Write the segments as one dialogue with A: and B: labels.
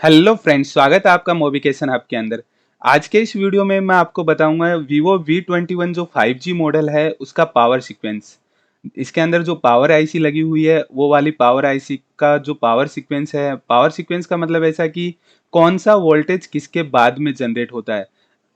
A: Hello friends, स्वागत है आपका मोबिकेशन हब के अंदर। आज के इस वीडियो में मैं आपको बताऊंगा Vivo V21 जो 5G मॉडल है उसका पावर सीक्वेंस। इसके अंदर जो पावर आईसी लगी हुई है वो वाली पावर आईसी का जो पावर सीक्वेंस है, पावर सीक्वेंस का मतलब ऐसा कि कौन सा वोल्टेज किसके बाद में जनरेट होता है।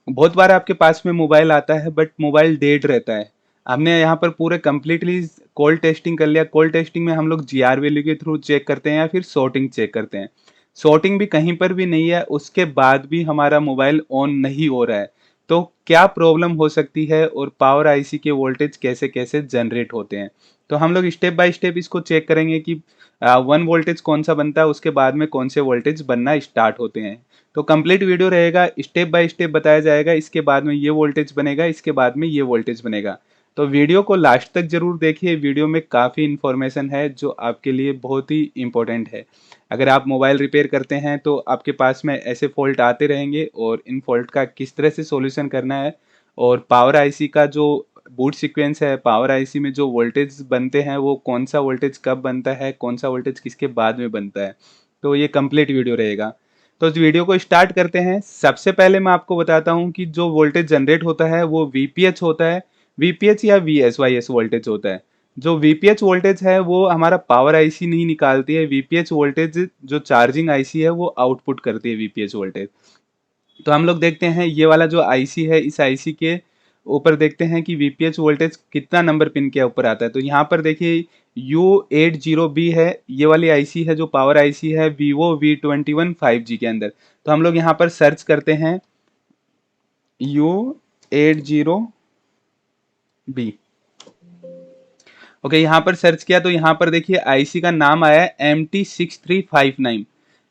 A: बहुत बार आपके पास में मोबाइल आता है बट मोबाइल डेड रहता है। हमने यहाँ पर पूरे कम्प्लीटली कोल्ड टेस्टिंग कर लिया। कोल्ड टेस्टिंग में हम लोग जीआर वैल्यू के थ्रू चेक करते हैं या फिर सॉर्टिंग चेक करते हैं। सॉर्टिंग भी कहीं पर भी नहीं है, उसके बाद भी हमारा मोबाइल ऑन नहीं हो रहा है। तो क्या प्रॉब्लम हो सकती है और पावर आईसी के वोल्टेज कैसे कैसे जनरेट होते हैं। तो हम लोग स्टेप बाय स्टेप इसको चेक करेंगे कि वन वोल्टेज कौन सा बनता है, उसके बाद में कौन से वोल्टेज बनना स्टार्ट होते हैं। तो कंप्लीट वीडियो रहेगा, स्टेप बाय स्टेप बताया जाएगा। इसके बाद में ये वोल्टेज बनेगा, इसके बाद में ये वोल्टेज बनेगा। तो वीडियो को लास्ट तक जरूर देखिए। वीडियो में काफ़ी इन्फॉर्मेशन है जो आपके लिए बहुत ही इम्पोर्टेंट है। अगर आप मोबाइल रिपेयर करते हैं तो आपके पास में ऐसे फॉल्ट आते रहेंगे और इन फॉल्ट का किस तरह से सॉल्यूशन करना है, और पावर आईसी का जो बूट सीक्वेंस है, पावर आईसी में जो वोल्टेज बनते हैं वो कौन सा वोल्टेज कब बनता है, कौन सा वोल्टेज किसके बाद में बनता है। तो ये कंप्लीट वीडियो रहेगा। तो इस वीडियो को स्टार्ट करते हैं। सबसे पहले मैं आपको बताता हूँ कि जो वोल्टेज जनरेट होता है वो वीपीएच होता है। वीपीएच या वीएसवाईएस वोल्टेज होता है। जो वीपीएच वोल्टेज है वो हमारा पावर आईसी नहीं निकालती है। वीपीएच वोल्टेज जो चार्जिंग आईसी है वो आउटपुट करती है वीपीएच वोल्टेज। तो हम लोग देखते हैं ये वाला जो आईसी है, इस आईसी के ऊपर देखते हैं कि वीपीएच वोल्टेज कितना नंबर पिन के ऊपर आता है। तो यहाँ पर देखिए U80B है, ये वाली आईसी है जो पावर आईसी है Vivo V21 5G के अंदर। तो हम लोग यहाँ पर सर्च करते हैं U80B। ओके, यहाँ पर सर्च किया तो यहाँ पर देखिए आईसी का नाम आया है MT6359।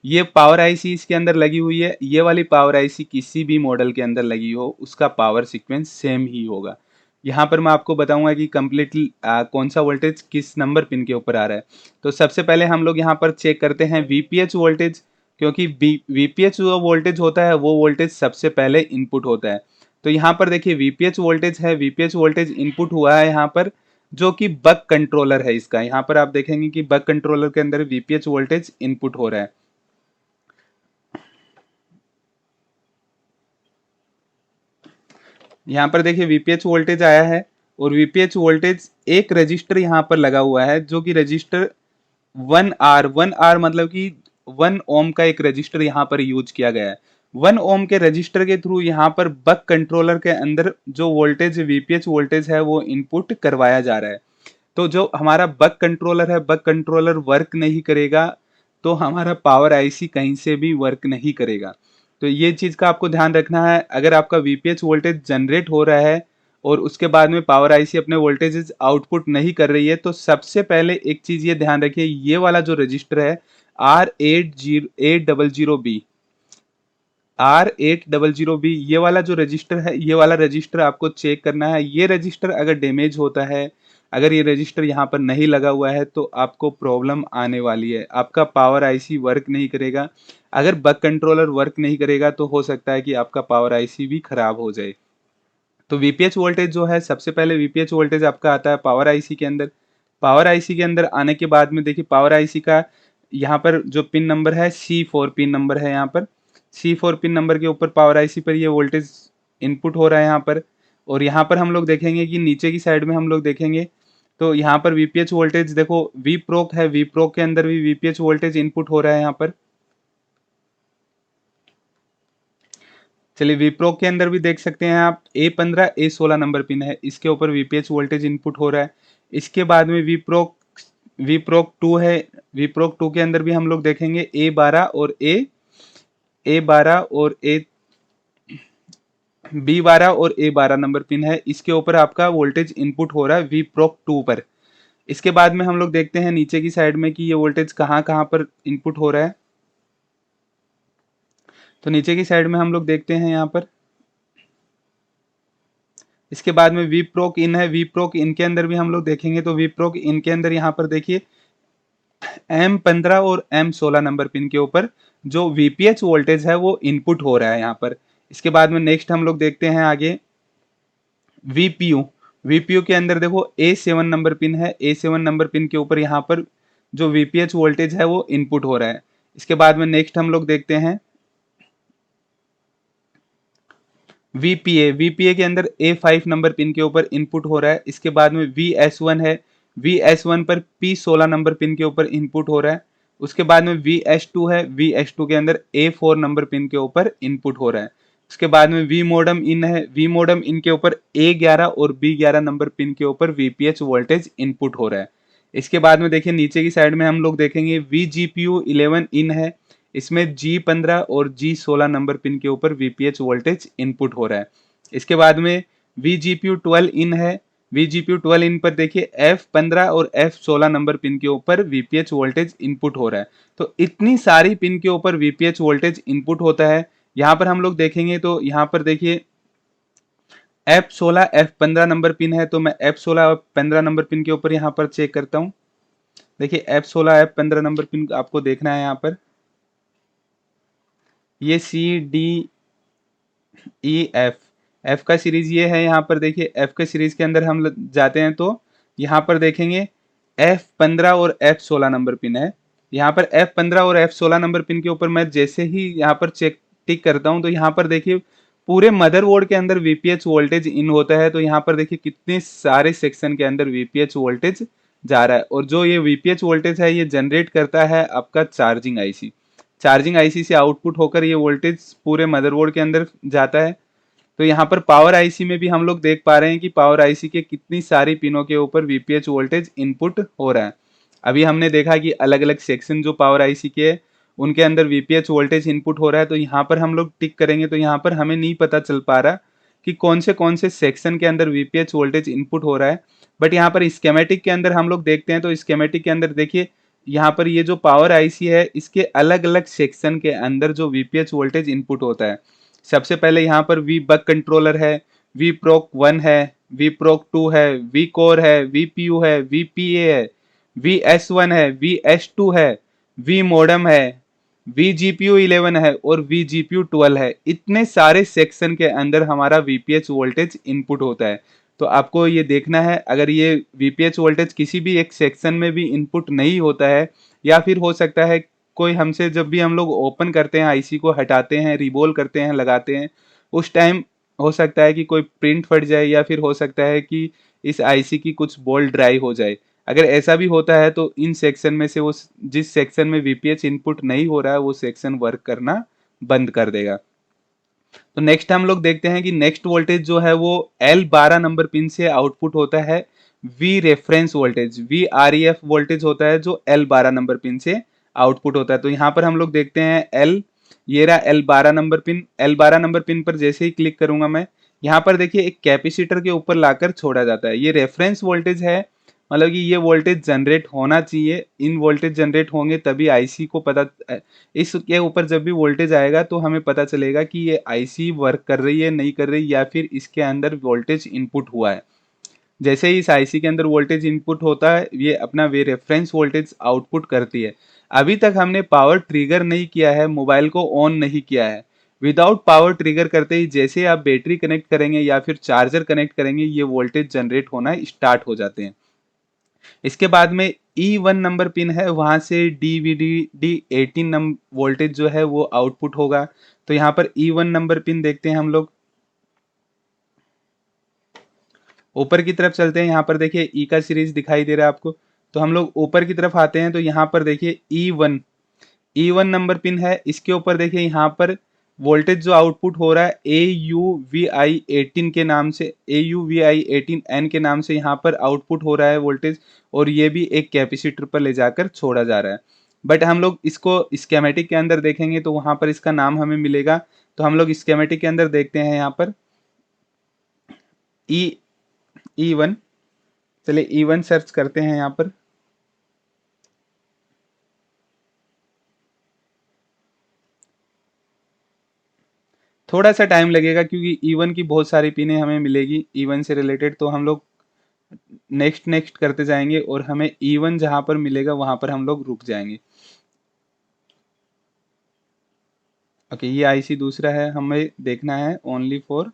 A: ये पावर आईसी इसके अंदर लगी हुई है। ये वाली पावर आईसी किसी भी मॉडल के अंदर लगी हो उसका पावर सीक्वेंस सेम ही होगा। यहाँ पर मैं आपको बताऊंगा कि कम्प्लीटली कौन सा वोल्टेज किस नंबर पिन के ऊपर आ रहा है। तो सबसे पहले हम लोग यहाँ पर चेक करते हैं वीपीएच वोल्टेज, क्योंकि वीपीएच जो वोल्टेज होता है वो वोल्टेज सबसे पहले इनपुट होता है। तो यहाँ पर देखिए वीपीएच वोल्टेज है, वीपीएच वोल्टेज इनपुट हुआ है यहाँ पर, जो कि बक कंट्रोलर है इसका। यहाँ पर आप देखेंगे कि बक कंट्रोलर के अंदर वीपीएच वोल्टेज इनपुट हो रहा है। यहाँ पर देखिए वीपीएच वोल्टेज आया है और वीपीएच वोल्टेज एक रजिस्टर यहाँ पर लगा हुआ है, जो कि रजिस्टर 1R मतलब कि 1 ओम का एक रजिस्टर यहाँ पर यूज किया गया है। 1 ओम के रजिस्टर के थ्रू यहाँ पर बक कंट्रोलर के अंदर जो वोल्टेज वीपीएच वोल्टेज है वो इनपुट करवाया जा रहा है। तो जो हमारा बक कंट्रोलर है, बक कंट्रोलर वर्क नहीं करेगा तो हमारा पावर आईसी कहीं से भी वर्क नहीं करेगा। तो ये चीज़ का आपको ध्यान रखना है। अगर आपका वीपीएच वोल्टेज जनरेट हो रहा है और उसके बाद में पावर आईसी अपने वोल्टेजेस आउटपुट नहीं कर रही है, तो सबसे पहले एक चीज़ ये ध्यान रखिए, ये वाला जो रजिस्टर है R800800B, R800800B, ये वाला जो रजिस्टर है, ये वाला रजिस्टर आपको चेक करना है। ये रजिस्टर अगर डैमेज होता है, अगर ये रजिस्टर यहाँ पर नहीं लगा हुआ है तो आपको प्रॉब्लम आने वाली है। आपका पावर आईसी वर्क नहीं करेगा। अगर बक कंट्रोलर वर्क नहीं करेगा तो हो सकता है कि आपका पावर आईसी भी खराब हो जाए। तो वीपीएच वोल्टेज जो है, सबसे पहले वीपीएच वोल्टेज आपका आता है पावर आईसी के अंदर। पावर आईसी के अंदर आने के बाद में देखिए पावर आईसी का यहाँ पर जो पिन नंबर है C4 पिन नंबर है। यहाँ पर C4 पिन नंबर के ऊपर पावर आईसी पर ये वोल्टेज इनपुट हो रहा है यहाँ पर। और यहाँ पर हम लोग देखेंगे कि नीचे की साइड में हम लोग देखेंगे तो यहाँ पर वीपीएच वोल्टेज देखो, वी प्रोक है, वी प्रोक के अंदर भी वीपीएच वोल्टेज इनपुट हो रहा है यहाँ पर। चलिए विप्रो के अंदर भी देख सकते हैं आप, A15 A16 नंबर पिन है, इसके ऊपर वीपीएच वोल्टेज इनपुट हो रहा है। इसके बाद में विप्रोक 2 है। विप्रोक 2 के अंदर भी हम लोग देखेंगे B12 और A12 नंबर पिन है, इसके ऊपर आपका वोल्टेज इनपुट हो रहा है विप्रोक 2 पर। इसके बाद में हम लोग देखते हैं नीचे की साइड में कि ये वोल्टेज कहाँ कहाँ पर इनपुट हो रहा है। तो नीचे की साइड में हम लोग देखते हैं यहाँ पर। इसके बाद में वीप्रोक इन है, वीप्रोक इन के अंदर भी हम लोग देखेंगे तो वीप्रोक इन के अंदर यहाँ पर देखिए M15 और M16 नंबर पिन के ऊपर जो वीपीएच वोल्टेज है वो इनपुट हो रहा है यहाँ पर। इसके बाद में नेक्स्ट हम लोग देखते हैं आगे वीपीयू। वीपीयू के अंदर देखो A7 नंबर पिन है, A7 नंबर पिन के ऊपर यहाँ पर जो वीपीएच वोल्टेज है वो इनपुट हो रहा है। इसके बाद में नेक्स्ट हम लोग देखते हैं VPA। VPA के अंदर A5 नंबर पिन के ऊपर इनपुट हो रहा है। इसके बाद में VS1 है, VS1 पर P16 नंबर पिन के ऊपर इनपुट हो रहा है। उसके बाद में VS2 है, VS2 के अंदर A4 नंबर पिन के ऊपर इनपुट हो रहा है। उसके बाद में V मॉडम इन है, V मॉडम इन के ऊपर A11 और B11 नंबर पिन के ऊपर VPH वोल्टेज इनपुट हो रहा है। इसके बाद में देखिए नीचे की साइड में हम लोग देखेंगे VGPU 11 इन है, इसमें G15 और G16 नंबर पिन के ऊपर VPH वोल्टेज इनपुट हो रहा है। इसके बाद में VGPU 12 इन है, VGPU 12 इन पर देखिए F15 और F16 नंबर पिन के ऊपर VPH वोल्टेज इनपुट हो रहा है। तो इतनी सारी पिन के ऊपर VPH वोल्टेज इनपुट होता है। यहाँ पर हम लोग देखेंगे तो यहाँ पर देखिए F16 F15 नंबर पिन है, तो मैं F16 F15 नंबर पिन के ऊपर यहाँ पर चेक करता हूँ। देखिए F16 F15 नंबर पिन आपको देखना है, यहाँ पर ये CDEF, एफ का सीरीज ये है। यहाँ पर देखिए एफ के सीरीज के अंदर हम जाते हैं तो यहाँ पर देखेंगे F15 और F16 नंबर पिन है। यहाँ पर F15 और F16 नंबर पिन के ऊपर मैं जैसे ही यहाँ पर चेक टिक करता हूँ तो यहाँ पर देखिए पूरे मदरबोर्ड के अंदर VPH वोल्टेज इन होता है। तो यहाँ पर देखिए कितने सारे सेक्शन के अंदर VPH वोल्टेज जा रहा है, और जो ये VPH वोल्टेज है ये जनरेट करता है आपका चार्जिंग आईसी। चार्जिंग आईसी से आउटपुट होकर ये वोल्टेज पूरे मदरबोर्ड के अंदर जाता है। तो यहाँ पर पावर आईसी में भी हम लोग देख पा रहे हैं कि पावर आईसी के कितनी सारी पिनों के ऊपर VPH वोल्टेज इनपुट हो रहा है। अभी हमने देखा कि अलग अलग सेक्शन जो पावर आईसी के है उनके अंदर VPH वोल्टेज इनपुट हो रहा है। तो यहाँ पर हम लोग टिक करेंगे तो यहाँ पर हमें नहीं पता चल पा रहा कि कौन से सेक्शन के अंदर VPH वोल्टेज इनपुट हो रहा है। बट यहाँ पर स्केमेटिक के अंदर हम लोग देखते हैं तो स्केमेटिक के अंदर देखिए यहाँ पर ये जो पावर आईसी है इसके अलग अलग सेक्शन के अंदर जो VPH वोल्टेज इनपुट होता है। सबसे पहले यहाँ पर V बक कंट्रोलर है, V प्रोक 1 है, V प्रोक 2 है, V कोर है, VPU है, VPA है, VS1 है, VS2 है, V मॉडम है, VGPU 11 है और VGPU 12 है। इतने सारे सेक्शन के अंदर हमारा VPH वोल्टेज इनपुट होता है। तो आपको ये देखना है, अगर ये VPH वोल्टेज किसी भी एक सेक्शन में भी इनपुट नहीं होता है, या फिर हो सकता है कोई हमसे जब भी हम लोग ओपन करते हैं आईसी को हटाते हैं, रिबोल करते हैं, लगाते हैं, उस टाइम हो सकता है कि कोई प्रिंट फट जाए, या फिर हो सकता है कि इस आईसी की कुछ बोल्ट ड्राई हो जाए। अगर ऐसा भी होता है तो इन सेक्शन में से वो जिस सेक्शन में VPH इनपुट नहीं हो रहा है वो सेक्शन वर्क करना बंद कर देगा। तो नेक्स्ट हम लोग देखते हैं कि नेक्स्ट वोल्टेज जो है वो L12 नंबर पिन से आउटपुट होता है V reference voltage, VREF voltage होता है जो L12 नंबर पिन से आउटपुट होता है। तो यहाँ पर हम लोग देखते हैं ये रहा L12 number pin. L12 number pin पर जैसे ही क्लिक करूंगा मैं, यहाँ पर देखिए एक कैपेसिटर के ऊपर लाकर छोड़ा जाता है। ये रेफरेंस वोल्टेज है, मतलब कि ये वोल्टेज जनरेट होना चाहिए। इन वोल्टेज जनरेट होंगे तभी आईसी को पता, इसके ऊपर जब भी वोल्टेज आएगा तो हमें पता चलेगा कि ये आईसी वर्क कर रही है नहीं कर रही, या फिर इसके अंदर वोल्टेज इनपुट हुआ है। जैसे ही इस आईसी के अंदर वोल्टेज इनपुट होता है ये अपना वे रेफरेंस वोल्टेज आउटपुट करती है। अभी तक हमने पावर ट्रिगर नहीं किया है, मोबाइल को ऑन नहीं किया है। विदाउट पावर ट्रिगर करते ही जैसे आप बैटरी कनेक्ट करेंगे या फिर चार्जर कनेक्ट करेंगे ये वोल्टेज जनरेट होना स्टार्ट हो जाते हैं। इसके बाद में E1 नंबर पिन है, वहां से DVD 18 नंबर वोल्टेज जो है वो आउटपुट होगा। तो यहाँ पर E1 नंबर पिन देखते हैं हम लोग, ऊपर की तरफ चलते हैं। यहाँ पर देखिए ई का सीरीज दिखाई दे रहा है आपको, तो हम लोग ऊपर की तरफ आते हैं तो यहाँ पर देखिए E1 नंबर पिन है। इसके ऊपर देखिए यहाँ पर वोल्टेज जो आउटपुट हो रहा है AUVI18 के नाम से, AUVI18N के नाम से यहाँ पर आउटपुट हो रहा है वोल्टेज, और ये भी एक कैपेसिटर पर ले जाकर छोड़ा जा रहा है। बट हम लोग इसको स्केमेटिक के अंदर देखेंगे तो वहाँ पर इसका नाम हमें मिलेगा। तो हम लोग स्केमेटिक के अंदर देखते हैं यहाँ पर E1, चलिए E1 सर्च करते हैं यहाँ पर। थोड़ा सा टाइम लगेगा क्योंकि E1 की बहुत सारी पिनें हमें मिलेगी E1 से रिलेटेड, तो हम लोग नेक्स्ट करते जाएंगे और हमें E1 जहां पर मिलेगा वहां पर हम लोग रुक जाएंगे। ओके, ये आईसी दूसरा है, हमें देखना है ओनली फॉर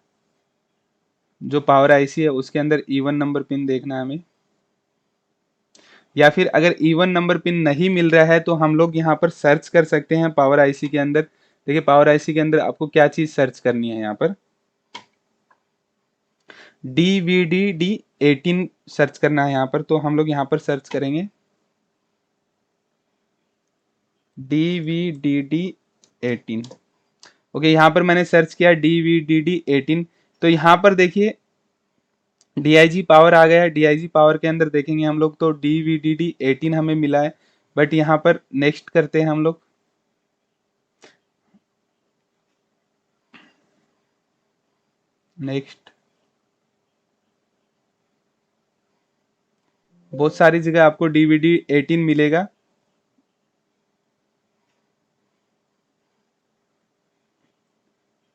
A: जो पावर आईसी है उसके अंदर E1 नंबर पिन देखना है हमें। या फिर अगर इवन नंबर पिन नहीं मिल रहा है तो हम लोग यहाँ पर सर्च कर सकते हैं पावर आईसी के अंदर। देखिए पावर आईसी के अंदर आपको क्या चीज सर्च करनी है, यहाँ पर DVD-D18 सर्च करना है यहाँ पर। तो हम लोग यहाँ पर सर्च करेंगे DVD-D18। ओके, यहाँ पर मैंने सर्च किया DVD-D18। तो यहाँ पर देखिए DIG पावर आ गया है। DIG पावर के अंदर देखेंगे हम लोग तो DVD-D18 हमें मिला है। बट यहाँ पर नेक्स्ट करते हैं हम लोग। नेक्स्ट बहुत सारी जगह आपको DVD-18 मिलेगा।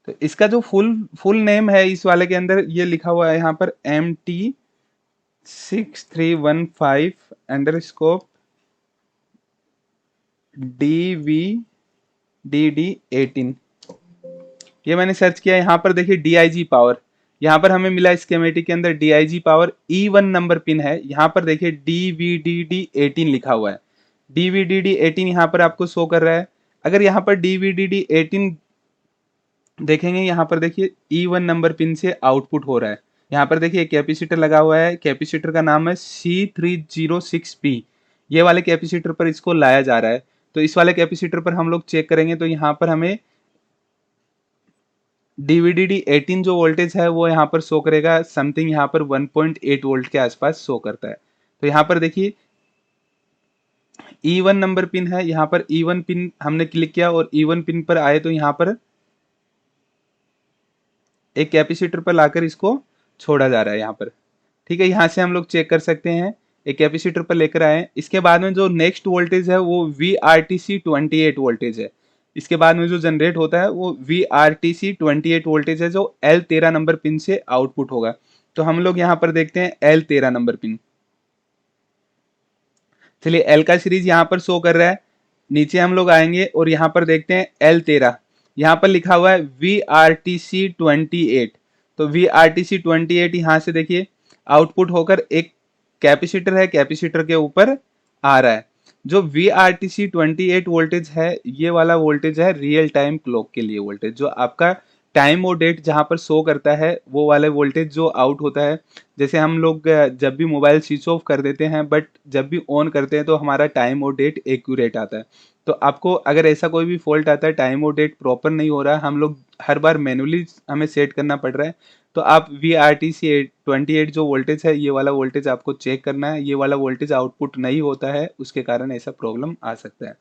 A: तो इसका जो फुल नेम है इस वाले के अंदर ये लिखा हुआ है यहाँ पर MT6315 अंडरस्कोप DVD-D18। ये मैंने सर्च किया। यहाँ पर देखिए DIG पावर, यहाँ पर हमें मिला स्कीमेटिक के अंदर DIG power E1 number pin है। यहाँ पर देखिए DVD-D18 लिखा हुआ है। DVD-D18 यहाँ पर आपको शो कर रहा है। अगर यहाँ पर DVD-D18 देखेंगे, यहाँ पर देखिए E1 नंबर पिन से आउटपुट हो रहा है। यहाँ पर देखिए कैपेसिटर लगा हुआ है। कैपेसिटर का नाम है C306P। ये वाले कैपेसिटर पर इसको लाया जा रहा है। तो इस वाले कैपेसिटर पर हम लोग चेक करेंगे तो यहाँ पर हमें DVD-D18 जो वोल्टेज है वो यहाँ पर शो करेगा समथिंग, यहाँ पर 1.8 वोल्ट के आसपास शो करता है। तो यहाँ पर देखिए E1 नंबर पिन है। यहाँ पर E1 पिन हमने क्लिक किया और E1 पिन पर आए तो यहाँ पर एक कैपेसिटर पर लाकर इसको छोड़ा जा रहा है यहाँ पर। ठीक है, यहाँ से हम लोग चेक कर सकते हैं। एक कैपेसिटर पर लेकर आए। इसके बाद में जो नेक्स्ट वोल्टेज है वो VRTC28 वोल्टेज है। इसके बाद में जो जनरेट होता है वो VRTC28 वोल्टेज है जो L13 नंबर पिन से आउटपुट होगा। तो हम लोग यहाँ पर देखते हैं L13 नंबर पिन। चलिए L का सीरीज यहाँ पर शो कर रहा है। नीचे हम लोग आएंगे और यहाँ पर देखते हैं L13। यहाँ पर लिखा हुआ है VRTC28। तो VRTC28 यहाँ से देखिए आउटपुट होकर एक कैपेसिटर है, कैपेसिटर के ऊपर आ रहा है। जो VRTC28 वोल्टेज है ये वाला वोल्टेज है रियल टाइम क्लॉक के लिए वोल्टेज। जो आपका टाइम और डेट जहाँ पर शो करता है वो वाले वोल्टेज जो आउट होता है। जैसे हम लोग जब भी मोबाइल स्विच ऑफ कर देते हैं बट जब भी ऑन करते हैं तो हमारा टाइम और डेट एक्यूरेट आता है। तो आपको अगर ऐसा कोई भी फॉल्ट आता है, टाइम और डेट प्रॉपर नहीं हो रहा है, हम लोग हर बार मैनुअली हमें सेट करना पड़ रहा है, तो आप VRTC28 जो वोल्टेज है ये वाला वोल्टेज आपको चेक करना है। ये वाला वोल्टेज आउटपुट नहीं होता है, उसके कारण ऐसा प्रॉब्लम आ सकता है।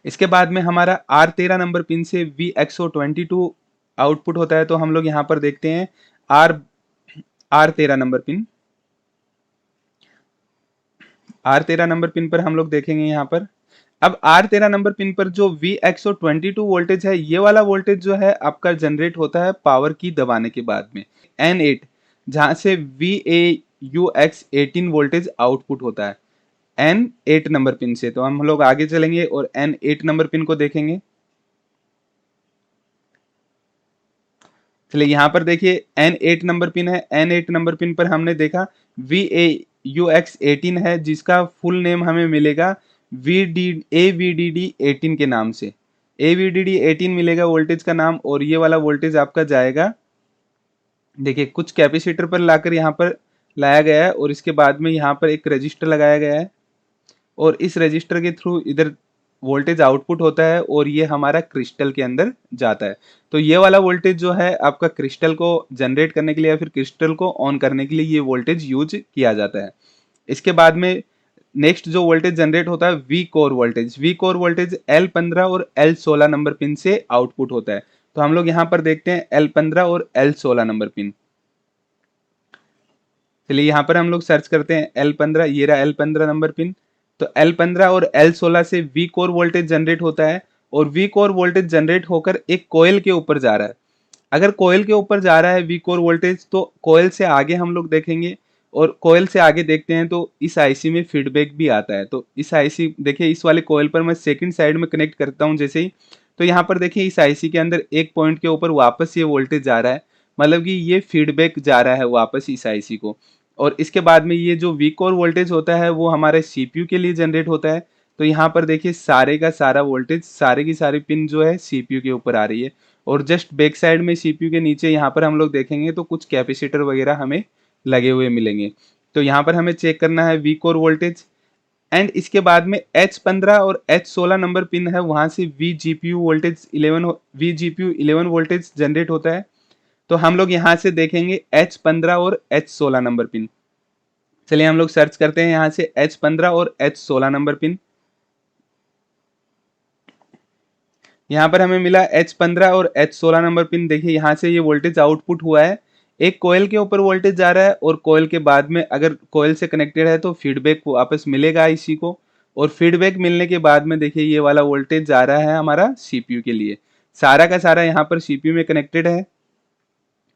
A: इसके बाद में हमारा R13 नंबर पिन से VXO22 आउटपुट होता है। तो हम लोग यहाँ पर देखते हैं R13 number pin. R13 number pin पर हम लोग देखेंगे यहाँ पर। अब R13 नंबर पिन पर जो VXO22 वोल्टेज है ये वाला वोल्टेज जो है आपका जनरेट होता है पावर की दबाने के बाद में N8, जहां से VAUX18 वोल्टेज आउटपुट होता है N8 नंबर पिन से। तो हम लोग आगे चलेंगे और N8 नंबर पिन को देखेंगे। चलिए यहाँ पर देखिए N8 नंबर पिन है। N8 नंबर पिन पर हमने देखा VAUX18 है, जिसका फुल नेम हमें मिलेगा AVDD18 के नाम से। AVDD18 मिलेगा वोल्टेज का नाम। और ये वाला वोल्टेज आपका जाएगा, देखिए कुछ कैपेसिटर पर लाकर यहाँ पर लाया गया है और इसके बाद में यहाँ पर एक रजिस्टर लगाया गया है और इस रजिस्टर के थ्रू इधर वोल्टेज आउटपुट होता है और ये हमारा क्रिस्टल के अंदर जाता है। तो ये वाला वोल्टेज जो है आपका क्रिस्टल को जनरेट करने के लिए या फिर क्रिस्टल को ऑन करने के लिए ये वोल्टेज यूज किया जाता है। इसके बाद में नेक्स्ट जो वोल्टेज जनरेट होता है V core voltage. V core voltage L15 और L16 नंबर पिन से आउटपुट होता है। तो हम लोग यहाँ पर देखते हैं L15 और L16 नंबर पिन। चलिए यहाँ पर हम लोग सर्च करते हैं L15। ये रहा L15 नंबर पिन। तो L15 और L16 से वी कोर वोल्टेज जनरेट होता है और वी कोर वोल्टेज जनरेट होकर एक कोयल के ऊपर जा रहा है। अगर कोयल के ऊपर जा रहा है वी कोर वोल्टेज तो कोयल से आगे हम लोग देखेंगे और कोयल से आगे देखते हैं तो इस आईसी में फीडबैक भी आता है। तो इस आईसी देखिए इस वाले कोयल पर मैं सेकंड साइड में कनेक्ट करता हूं जैसे ही, तो यहाँ पर देखिए इस आईसी के अंदर एक पॉइंट के ऊपर वापस ये वोल्टेज जा रहा है, मतलब कि ये फीडबैक जा रहा है वापस इस आईसी को। और इसके बाद में ये जो वी कोर वोल्टेज होता है वो हमारे सीपीयू के लिए जनरेट होता है। तो यहाँ पर देखिए सारे का सारा वोल्टेज, सारे की सारी पिन जो है सीपीयू के ऊपर आ रही है। और जस्ट बैक साइड में सीपीयू के नीचे यहाँ पर हम लोग देखेंगे तो कुछ कैपेसिटर वगैरह हमें लगे हुए मिलेंगे। तो यहाँ पर हमें चेक करना है वी कोर वोल्टेज। एंड इसके बाद में H15 और H16 नंबर पिन है, वहां से वी जीपीयू 11 वोल्टेज जनरेट होता है। तो हम लोग यहाँ से देखेंगे H15 और H16 नंबर पिन। चलिए हम लोग सर्च करते हैं यहाँ से H15 और H16 नंबर पिन। यहाँ पर हमें मिला H15 और H16 नंबर पिन। देखिए यहाँ से ये वोल्टेज आउटपुट हुआ है। एक कोयल के ऊपर वोल्टेज जा रहा है और कोयल के बाद में अगर कोयल से कनेक्टेड है तो फीडबैक वापस मिलेगा आईसी को। और फीडबैक मिलने के बाद में देखिए ये वाला वोल्टेज जा रहा है हमारा सीपीयू के लिए। सारा का सारा यहाँ पर सीपीयू में कनेक्टेड है।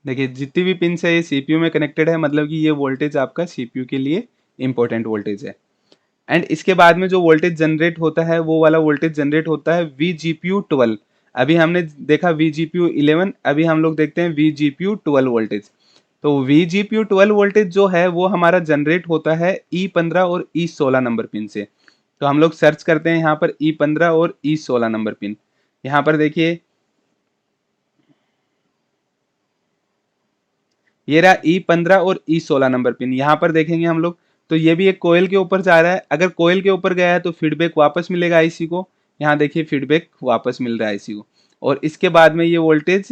A: देखिए जितनी भी पिन है ये सीपीयू में कनेक्टेड है, मतलब कि ये वोल्टेज आपका सीपीयू के लिए इंपॉर्टेंट वोल्टेज है। एंड इसके बाद में जो वोल्टेज जनरेट होता है वो वाला वोल्टेज जनरेट होता है VGPU 12। अभी हमने देखा VGPU 11, अभी हम लोग देखते हैं VGPU 12 वोल्टेज। तो VGPU 12 वोल्टेज जो है वो हमारा जनरेट होता है E15 और E16 नंबर पिन से। तो हम लोग सर्च करते हैं यहाँ पर E15 और E16 नंबर पिन। यहाँ पर देखिए ये रहा E15 और E16 नंबर पिन। यहाँ पर देखेंगे हम लोग तो ये भी एक कोयल के ऊपर जा रहा है। अगर कोयल के ऊपर गया है तो फीडबैक वापस मिलेगा आईसी को। यहाँ देखिए फीडबैक वापस मिल रहा है आईसी को। और इसके बाद में ये वोल्टेज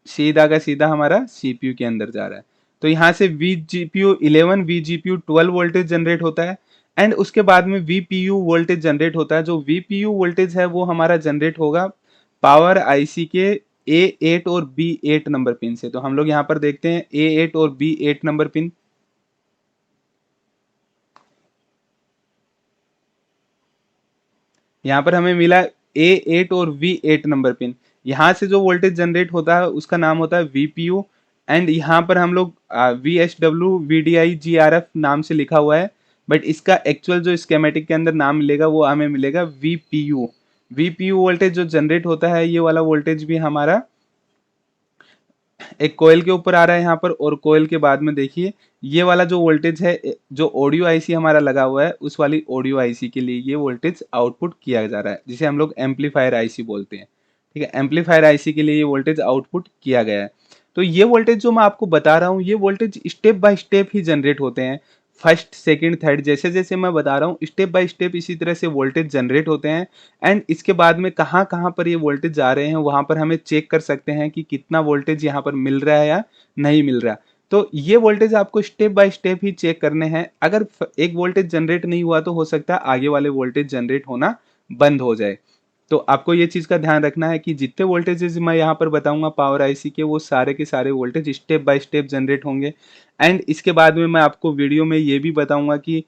A: सीधा का सीधा हमारा सीपीयू के अंदर जा रहा है। तो यहाँ से VGPU 11 VGPU 12 वोल्टेज जनरेट होता है। एंड उसके बाद में VPU वोल्टेज जनरेट होता है। जो VPU वोल्टेज है वो हमारा जनरेट होगा पावर आईसी के A8 और B8 नंबर पिन से। तो हम लोग यहाँ पर देखते हैं A8 और B8 नंबर पिन। यहाँ पर हमें मिला A8 और V8 नंबर पिन। यहाँ से जो वोल्टेज जनरेट होता है उसका नाम होता है VPU। एंड यहाँ पर हम लोग VSW VDI GRF नाम से लिखा हुआ है, बट इसका एक्चुअल जो स्केमेटिक के अंदर नाम मिलेगा वो हमें मिलेगा VPU। VPU वोल्टेज जो जनरेट होता है ये वाला वोल्टेज भी हमारा एक कोयल के ऊपर आ रहा है यहाँ पर। और कोयल के बाद में देखिए ये वाला जो वोल्टेज है, जो ऑडियो आईसी हमारा लगा हुआ है उस वाली ऑडियो आईसी के लिए ये वोल्टेज आउटपुट किया जा रहा है, जिसे हम लोग एम्पलीफायर आईसी बोलते हैं। ठीक है, एम्पलीफायर आईसी के लिए ये वोल्टेज आउटपुट किया गया है। तो ये वोल्टेज जो मैं आपको बता रहा हूँ ये voltage step by step he generate होते हैं। फर्स्ट सेकंड थर्ड जैसे जैसे मैं बता रहा हूँ स्टेप बाय स्टेप इसी तरह से वोल्टेज जनरेट होते हैं। एंड इसके बाद में कहाँ कहाँ पर ये वोल्टेज जा रहे हैं वहां पर हमें चेक कर सकते हैं कि कितना वोल्टेज यहाँ पर मिल रहा है या नहीं मिल रहा। तो ये वोल्टेज आपको स्टेप बाय स्टेप ही चेक करने हैं। अगर एक वोल्टेज जनरेट नहीं हुआ तो हो सकता है आगे वाले वोल्टेज जनरेट होना बंद हो जाए। तो आपको ये चीज़ का ध्यान रखना है कि जितने वोल्टेजेस मैं यहाँ पर बताऊंगा पावर आईसी के वो सारे के सारे voltage step by step generate होंगे। एंड इसके बाद में मैं आपको वीडियो में ये भी बताऊंगा कि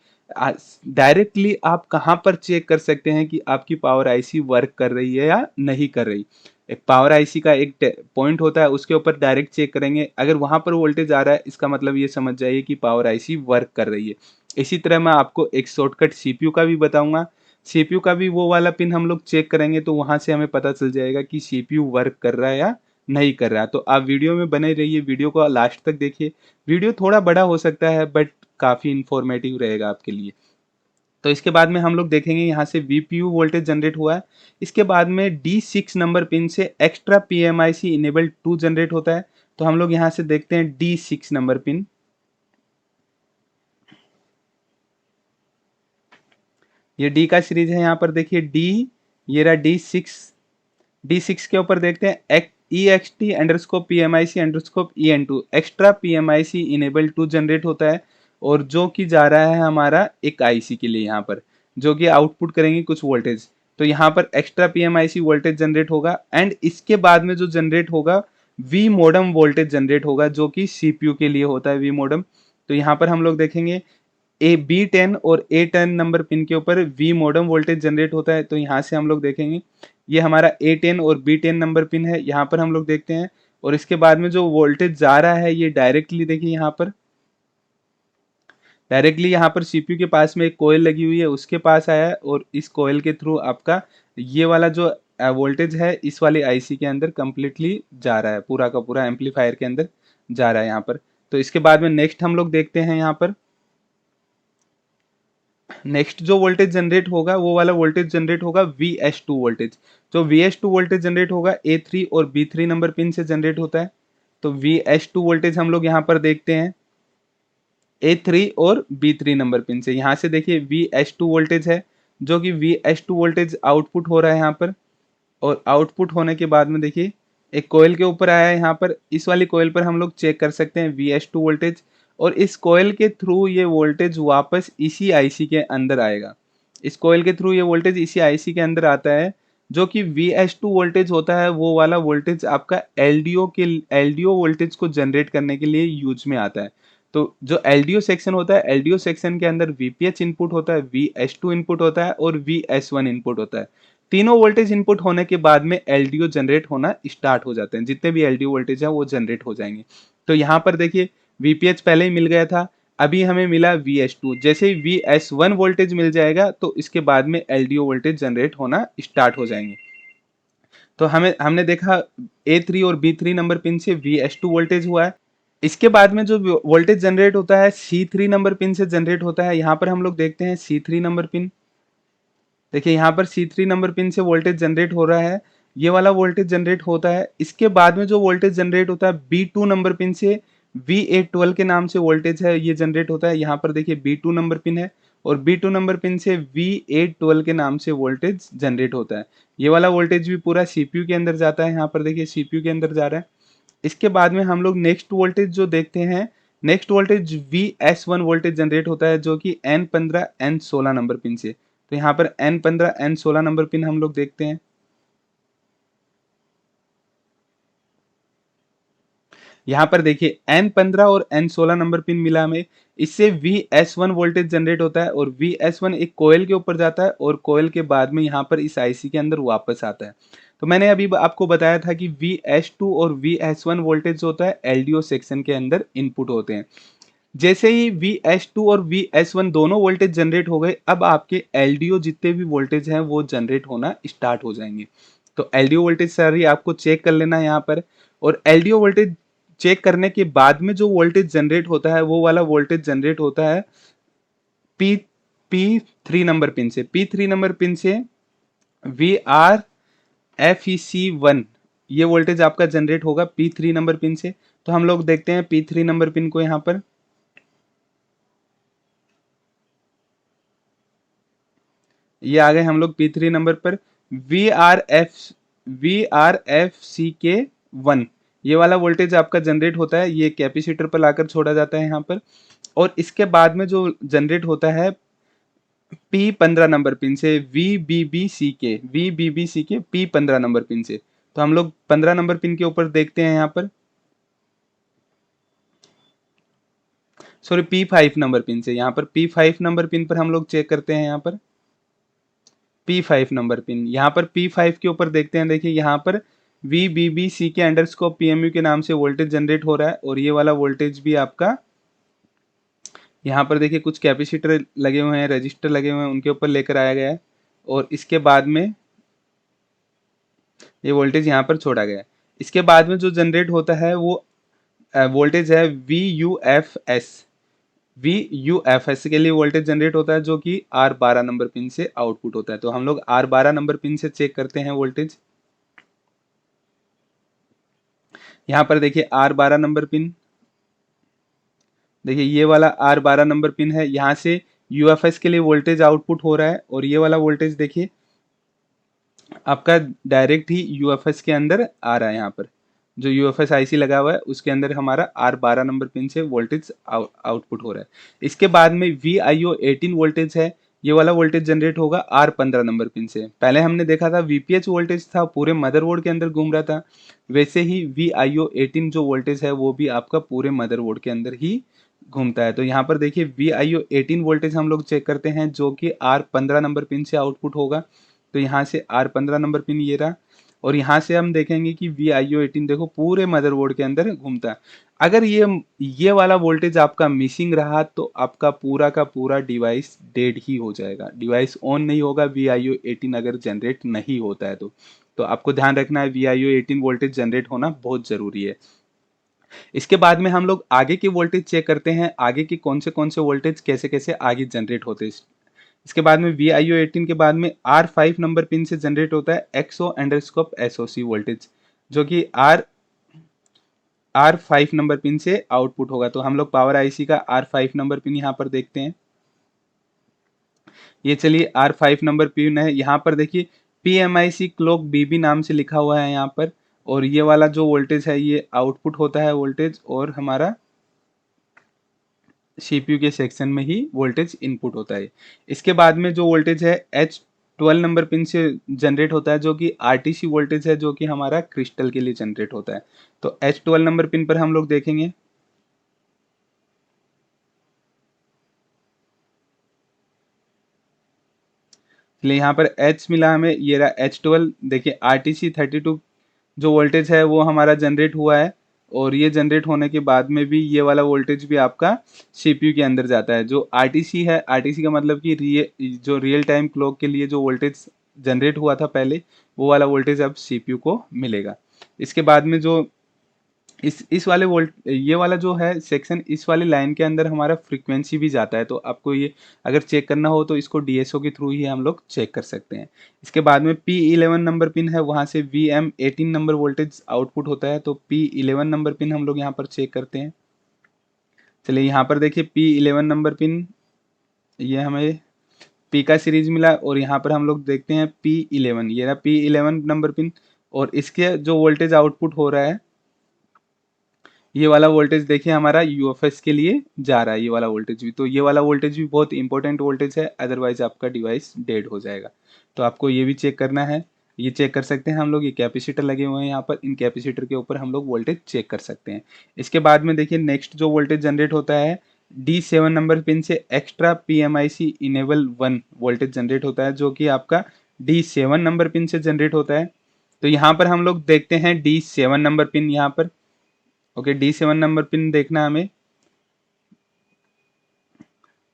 A: डायरेक्टली आप कहाँ पर चेक कर सकते हैं कि आपकी पावर आईसी वर्क कर रही है या नहीं कर रही। एक पावर आईसी का एक पॉइंट होता है उसके ऊपर डायरेक्ट चेक करेंगे, अगर वहां पर वोल्टेज आ रहा है इसका मतलब ये समझ जाइए कि पावर आईसी वर्क कर रही है। इसी तरह मैं आपको एक शॉर्टकट सीपीयू का भी बताऊंगा। सीपीयू का भी वो वाला पिन हम लोग चेक करेंगे तो वहां से हमें पता चल जाएगा कि सीपीयू वर्क कर रहा है या नहीं कर रहा है। तो आप वीडियो में बने रहिए, वीडियो को लास्ट तक देखिए। वीडियो थोड़ा बड़ा हो सकता है बट काफ़ी इंफॉर्मेटिव रहेगा आपके लिए। तो इसके बाद में हम लोग देखेंगे यहाँ से VPU वोल्टेज जनरेट हुआ है। इसके बाद में D6 नंबर पिन से एक्स्ट्रा PMIC इनेबल 2 जनरेट होता है। तो हम लोग यहाँ से देखते हैं D6 नंबर पिन। ये D का सीरीज है, यहाँ पर देखिए D, ये रहा D6 के ऊपर देखते हैं EXT_PMIC_EN2 extra PMIC enable 2 generate होता है। और जो कि जा रहा है हमारा एक आईसी के लिए यहाँ पर, जो कि आउटपुट करेंगे कुछ वोल्टेज। तो यहाँ पर एक्स्ट्रा PMIC वोल्टेज जनरेट होगा। एंड इसके बाद में जो जनरेट होगा वी मॉडम वोल्टेज जनरेट होगा, जो कि सीपीयू के लिए होता है वी मॉडम। तो यहाँ पर हम लोग देखेंगे B10 और A10 नंबर पिन के ऊपर वी मॉडम वोल्टेज जनरेट होता है। तो यहाँ से हम लोग देखेंगे ये हमारा A10 और B10 नंबर पिन है, यहाँ पर हम लोग देखते हैं। और इसके बाद में जो वोल्टेज जा रहा है ये डायरेक्टली देखिए यहाँ पर, डायरेक्टली यहाँ पर सीपीयू के पास में एक कोयल लगी हुई है उसके पास आया है। और इस कोयल के थ्रू आपका ये वाला जो वोल्टेज है इस वाली आईसी के अंदर कंप्लीटली जा रहा है, पूरा का पूरा एम्पलीफायर के अंदर जा रहा है यहाँ पर। तो इसके बाद में नेक्स्ट हम लोग देखते हैं यहाँ पर नेक्स्ट जो वोल्टेज जनरेट होगा वो वाला वोल्टेज जनरेट होगा VS2 वोल्टेज। जो VS2 वोल्टेज जनरेट होगा A3 और B3 नंबर पिन से जनरेट होता है। तो VS2 वोल्टेज हम लोग यहाँ पर देखते हैं A3 और B3 नंबर पिन से। यहाँ से देखिए VS2 वोल्टेज है, जो कि VS2 वोल्टेज आउटपुट हो रहा है यहाँ पर। और आउटपुट होने के बाद में देखिए एक कॉइल के ऊपर आया है यहाँ पर। इस वाली कॉइल पर हम लोग चेक कर सकते हैं VS2 वोल्टेज, और इस कॉइल के थ्रू ये वोल्टेज वापस इसी आईसी के अंदर आएगा। इस कॉइल के थ्रू ये वोल्टेज इसी आईसी के अंदर आता है। जो कि VS2 वोल्टेज होता है वो वाला वोल्टेज आपका एलडीओ वोल्टेज को जनरेट करने के लिए यूज में आता है। तो जो एलडीओ सेक्शन होता है, एलडीओ सेक्शन के अंदर VPH इनपुट होता है, VS2 इनपुट होता है और VS1 इनपुट होता है। तीनों वोल्टेज इनपुट होने के बाद में एलडीओ जनरेट होना स्टार्ट हो जाते हैं। जितने भी एलडीओ वोल्टेज है वो जनरेट हो जाएंगे। तो यहाँ पर देखिए VPH पहले ही मिल गया था, अभी हमें मिला VS2। जैसे ही VS1 वोल्टेज मिल जाएगा तो इसके बाद में एलडीओ वोल्टेज जनरेट होना स्टार्ट हो जाएंगे। तो हमने देखा A3 और B3 नंबर पिन से VS2 वोल्टेज हुआ है। इसके बाद में जो वोल्टेज जनरेट होता है C3 नंबर पिन से जनरेट होता है। यहाँ पर हम लोग देखते हैं C3 नंबर पिन। देखिए यहाँ पर C3 नंबर पिन से वोल्टेज जनरेट हो रहा है, ये वाला वोल्टेज जनरेट होता है। इसके बाद में जो वोल्टेज जनरेट होता है B2 नंबर पिन से V812 के नाम से वोल्टेज है, ये जनरेट होता है। यहाँ पर देखिए B2 नंबर पिन है और B2 नंबर पिन से V812 के नाम से वोल्टेज जनरेट होता है। ये वाला वोल्टेज भी पूरा CPU के अंदर जाता है। यहाँ पर देखिए CPU के अंदर जा रहा है। इसके बाद में हम लोग नेक्स्ट वोल्टेज जो देखते हैं, next voltage VS1 voltage generate होता है, जो कि N15 N16 नंबर पिन से। तो यहाँ पर N15 N16 नंबर पिन हम लोग देखते हैं। यहाँ पर देखिए N15 और N16 नंबर पिन मिला हमें, इससे VS1 वोल्टेज जनरेट होता है और VS1 एक कोयल के ऊपर जाता है और कोयल के बाद में यहाँ पर इस आईसी के अंदर वापस आता है। तो मैंने अभी आपको बताया था कि VS2 और VS1 वोल्टेज जो होता है एलडीओ सेक्शन के अंदर इनपुट होते हैं। जैसे ही VS2 और VS1 दोनों वोल्टेज जनरेट हो गए, अब आपके एलडीओ जितने भी वोल्टेज हैं वो जनरेट होना स्टार्ट हो जाएंगे। तो एलडीओ वोल्टेज सारी आपको चेक कर लेना है यहाँ पर। और एलडीओ वोल्टेज चेक करने के बाद में जो वोल्टेज जनरेट होता है वो वाला वोल्टेज जनरेट होता है पी P3 नंबर पिन से। P3 नंबर पिन से VRFEC1 ये वोल्टेज आपका जनरेट होगा P3 नंबर पिन से। तो हम लोग देखते हैं P3 नंबर पिन को। यहाँ पर ये आ गए हम लोग P3 नंबर पर। VRFCK1 ये वाला वोल्टेज आपका जनरेट होता है, ये कैपेसिटर पर लाकर छोड़ा जाता है यहाँ पर। और इसके बाद में जो जनरेट होता है P15 नंबर पिन से VBBCK P15 नंबर पिन से। तो हम लोग 15 नंबर पिन के ऊपर देखते हैं यहाँ पर, सॉरी P5 नंबर पिन से। यहाँ पर P5 नंबर पिन पर हम लोग चेक करते हैं। यहाँ पर P5 नंबर पिन, यहाँ पर P5 के ऊपर देखते हैं। देखिए यहाँ पर VBBCK अंडरस्कोर PMU के नाम से वोल्टेज जनरेट हो रहा है और ये वाला वोल्टेज भी आपका यहाँ पर देखिए कुछ कैपेसिटर लगे हुए हैं, रजिस्टर लगे हुए हैं, उनके ऊपर लेकर आया गया है और इसके बाद में ये वोल्टेज यहाँ पर छोड़ा गया है। इसके बाद में जो जनरेट होता है वो वोल्टेज है VUFS के लिए वोल्टेज जनरेट होता है, जो कि R12 नंबर पिन से आउटपुट होता है। तो हम लोग R12 नंबर पिन से चेक करते हैं वोल्टेज। यहाँ पर देखिए R12 नंबर पिन, देखिए ये वाला R12 नंबर पिन है, यहाँ से UFS के लिए वोल्टेज आउटपुट हो रहा है और ये वाला वोल्टेज देखिए आपका डायरेक्ट ही UFS के अंदर आ रहा है। यहाँ पर जो UFS आईसी लगा हुआ है उसके अंदर हमारा R12 नंबर पिन से वोल्टेज आउटपुट हो रहा है। इसके बाद में VIO18 वोल्टेज है, ये वाला वोल्टेज जनरेट होगा R15 नंबर पिन से। पहले हमने देखा था VPH वोल्टेज था, पूरे मदरबोर्ड के अंदर घूम रहा था, वैसे ही VIO18 जो वोल्टेज है वो भी आपका पूरे मदरबोर्ड के अंदर ही घूमता है। तो यहाँ पर देखिए VIO18 वोल्टेज हम लोग चेक करते हैं, जो कि R15 नंबर पिन से आउटपुट होगा। तो यहाँ से R15 नंबर पिन ये रहा और यहाँ से हम देखेंगे कि VIO18 देखो पूरे मदरबोर्ड के अंदर घूमता है। अगर ये वाला वोल्टेज आपका मिसिंग रहा तो आपका पूरा का पूरा डिवाइस डेड ही हो जाएगा, डिवाइस ऑन नहीं होगा VIO18 अगर जनरेट नहीं होता है तो आपको ध्यान रखना है VIO18 वोल्टेज जनरेट होना बहुत ज़रूरी है। इसके बाद में हम लोग आगे की वोल्टेज चेक करते हैं, आगे की कौन से वोल्टेज कैसे-कैसे आगे जनरेट होते हैं। इसके बाद में VIO18 के बाद में R5 नंबर पिन से जनरेट होता है XO अंडरस्कोप SOC वोल्टेज, जो कि R5 नंबर पिन से आउटपुट होगा। तो हम लोग पावर आईसी का R5 नंबर पिन यहाँ पर देखते हैं। ये चलिए R5 नंबर पिन है, यहाँ पर देखिए PMIC क्लॉक BB नाम से लिखा हुआ है यहाँ पर, और ये वाला जो वोल्टेज है ये आउटपुट होता है वोल्टेज, और हमारा सीपीयू के सेक्शन में ही वोल्टेज इनपुट होता है। इसके बाद में जो वोल्टेज है H12 नंबर पिन से जनरेट होता है, जो कि आरटीसी वोल्टेज है, जो कि हमारा क्रिस्टल के लिए जनरेट होता है। तो H12 नंबर पिन पर हम लोग देखेंगे, इसलिए यहाँ पर H मिला हमें, ये रहा H12। देखिए आरटीसी 32 जो वोल्टेज है वो हमारा जनरेट हुआ है, और ये जनरेट होने के बाद में भी ये वाला वोल्टेज भी आपका सीपीयू के अंदर जाता है। जो आरटीसी है, आरटीसी का मतलब कि जो रियल टाइम क्लॉक के लिए जो वोल्टेज जनरेट हुआ था पहले, वो वाला वोल्टेज अब सीपीयू को मिलेगा। इसके बाद में जो इस वाले वोल्ट ये वाला जो है सेक्शन, इस वाली लाइन के अंदर हमारा फ्रीक्वेंसी भी जाता है। तो आपको ये अगर चेक करना हो तो इसको डीएसओ के थ्रू ही हम लोग चेक कर सकते हैं। इसके बाद में P11 नंबर पिन है, वहाँ से VM18 नंबर वोल्टेज आउटपुट होता है। तो P11 नंबर पिन हम लोग यहाँ पर चेक करते हैं। चलिए यहाँ पर देखिए P11 नंबर पिन, ये हमें P का सीरीज मिला, और यहाँ पर हम लोग देखते हैं P11, ये रहा P11 नंबर पिन, और इसके जो वोल्टेज आउटपुट हो रहा है, ये वाला वोल्टेज देखिए हमारा यूएफएस के लिए जा रहा है, ये वाला वोल्टेज भी। तो ये वाला वोल्टेज भी बहुत इंपॉर्टेंट वोल्टेज है, अदरवाइज आपका डिवाइस डेड हो जाएगा। तो आपको ये भी चेक करना है, ये चेक कर सकते हैं हम लोग। ये कैपेसिटर लगे हुए हैं यहाँ पर, इन कैपेसिटर के ऊपर हम लोग वोल्टेज चेक कर सकते हैं। इसके बाद में देखिए नेक्स्ट जो वोल्टेज जनरेट होता है, D7 नंबर पिन से extra PMIC enable 1 voltage generate होता है, जो कि आपका D7 नंबर पिन से जनरेट होता है। तो यहाँ पर हम लोग देखते हैं D7 नंबर पिन यहाँ पर। ओके, D7 नंबर पिन देखना हमें,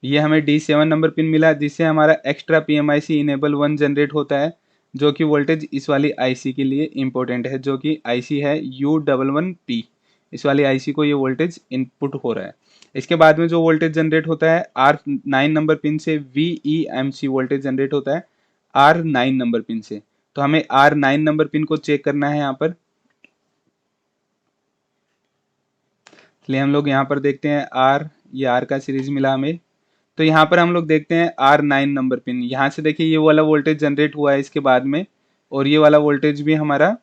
A: ये हमें D7 नंबर पिन मिला, जिससे हमारा एक्स्ट्रा PMIC इनेबल 1 जनरेट होता है, जो कि वोल्टेज इस वाली आईसी के लिए इंपॉर्टेंट है, जो कि आईसी है U11P। इस वाली आईसी को ये वोल्टेज इनपुट हो रहा है। इसके बाद में जो वोल्टेज जनरेट होता है R9 नंबर पिन से VEMC वोल्टेज जनरेट होता है R9 नंबर पिन से। तो हमें R9 नंबर पिन को चेक करना है यहाँ पर, इसलिए हम लोग यहाँ पर देखते हैं R, ये R का सीरीज मिला हमें। तो यहाँ पर हम लोग देखते हैं R9 नंबर पिन, यहाँ से देखिए ये वाला वोल्टेज जनरेट हुआ है इसके बाद में, और ये वाला वोल्टेज भी हमारा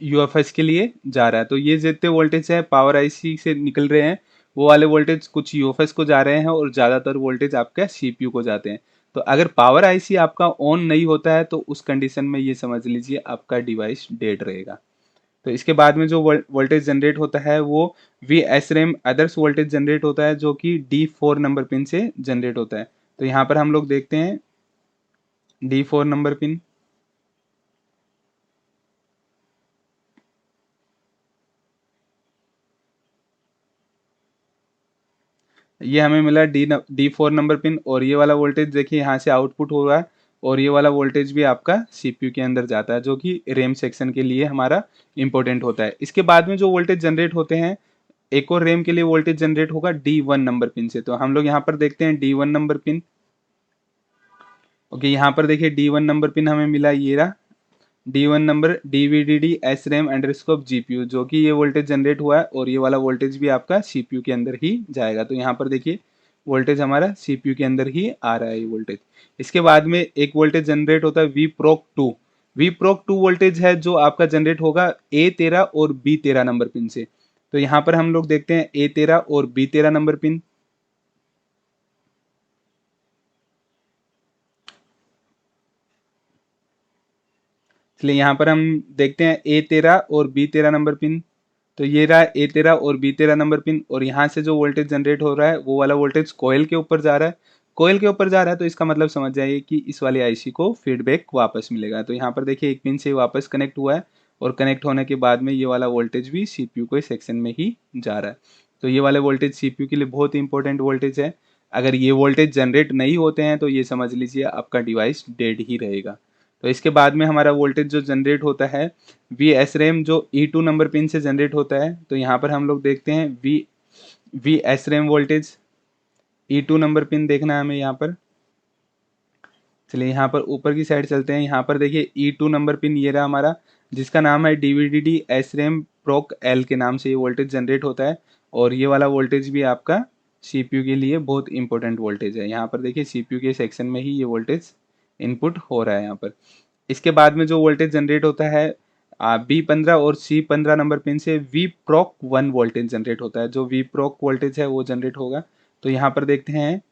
A: यूएफएस के लिए जा रहा है। तो ये जितने वोल्टेज है पावर आईसी से निकल रहे हैं, वो वाले वोल्टेज कुछ यूएफएस को जा रहे हैं, और ज़्यादातर वोल्टेज आपका सीपीयू को जाते हैं। तो अगर पावर आईसी आपका ऑन नहीं होता है, तो उस कंडीशन में ये समझ लीजिए आपका डिवाइस डेड रहेगा। तो इसके बाद में जो वोल्टेज जनरेट होता है वो VSRAM आदर्श वोल्टेज जनरेट होता है, जो कि D4 नंबर पिन से जनरेट होता है। तो यहाँ पर हम लोग देखते हैं D4 नंबर पिन, ये हमें मिला D4 नंबर पिन, और ये वाला वोल्टेज देखिए यहाँ से आउटपुट हो रहा है, और ये वाला वोल्टेज भी आपका सीपीयू के अंदर जाता है, जो कि रैम सेक्शन के लिए हमारा इंपॉर्टेंट होता है। इसके बाद में जो वोल्टेज जनरेट होते हैं, एक और रैम के लिए वोल्टेज जनरेट होगा D1 नंबर पिन से। तो हम लोग यहाँ पर देखते हैं D1 नंबर पिन। ओके, यहाँ पर देखिए D1 नंबर पिन हमें मिला, ये रहा D1 number DVDD SRAM अंडरस्कोप GPU, जो कि ये वोल्टेज जनरेट हुआ है, और ये वाला वोल्टेज भी आपका सीपीयू के अंदर ही जाएगा। तो यहाँ पर देखिए वोल्टेज हमारा सीपीयू के अंदर ही आ रहा है ये वोल्टेज। इसके बाद में एक वोल्टेज जनरेट होता है VPROC2। VPROC2 वोल्टेज है जो आपका जनरेट होगा A13 और B13 नंबर पिन से। तो यहाँ पर हम लोग देखते हैं A13 और B13 नंबर पिन। इसलिए यहाँ पर हम देखते हैं A13 और B13 नंबर पिन। तो ये रहा A13 और B13 नंबर पिन, और यहाँ से जो वोल्टेज जनरेट हो रहा है वो वाला वोल्टेज कोयल के ऊपर जा रहा है। कोयल के ऊपर जा रहा है, तो इसका मतलब समझ जाइए कि इस वाली आईसी को फीडबैक वापस मिलेगा। तो यहाँ पर देखिए एक पिन से वापस कनेक्ट हुआ है, और कनेक्ट होने के बाद में ये वाला वोल्टेज भी सीपीयू के सेक्शन में ही जा रहा है। तो ये वाले वोल्टेज सीपीयू के लिए बहुत इंपॉर्टेंट वोल्टेज है। अगर ये वोल्टेज जनरेट नहीं होते हैं, तो ये समझ लीजिए आपका डिवाइस डेड ही रहेगा। तो इसके बाद में हमारा वोल्टेज जो जनरेट होता है वी एस रैम जो E2 नंबर पिन से जनरेट होता है। तो यहाँ पर हम लोग देखते हैं V S RAM voltage E2 number pin देखना है हमें यहाँ पर। चलिए यहाँ पर ऊपर की साइड चलते हैं। यहाँ पर देखिए E2 नंबर पिन ये रहा हमारा, जिसका नाम है DVDD SRAM PROC L के नाम से ये वोल्टेज जनरेट होता है। और ये वाला वोल्टेज भी आपका CPU के लिए बहुत इंपॉर्टेंट वोल्टेज है। यहाँ पर देखिए CPU के सेक्शन में ही ये वोल्टेज इनपुट हो रहा है यहाँ पर। इसके बाद में जो वोल्टेज जनरेट होता है B15 और C15 नंबर पिन से VPROC1 वोल्टेज जनरेट होता है। जो VPROC वोल्टेज है वो जनरेट होगा। तो यहाँ पर देखते हैं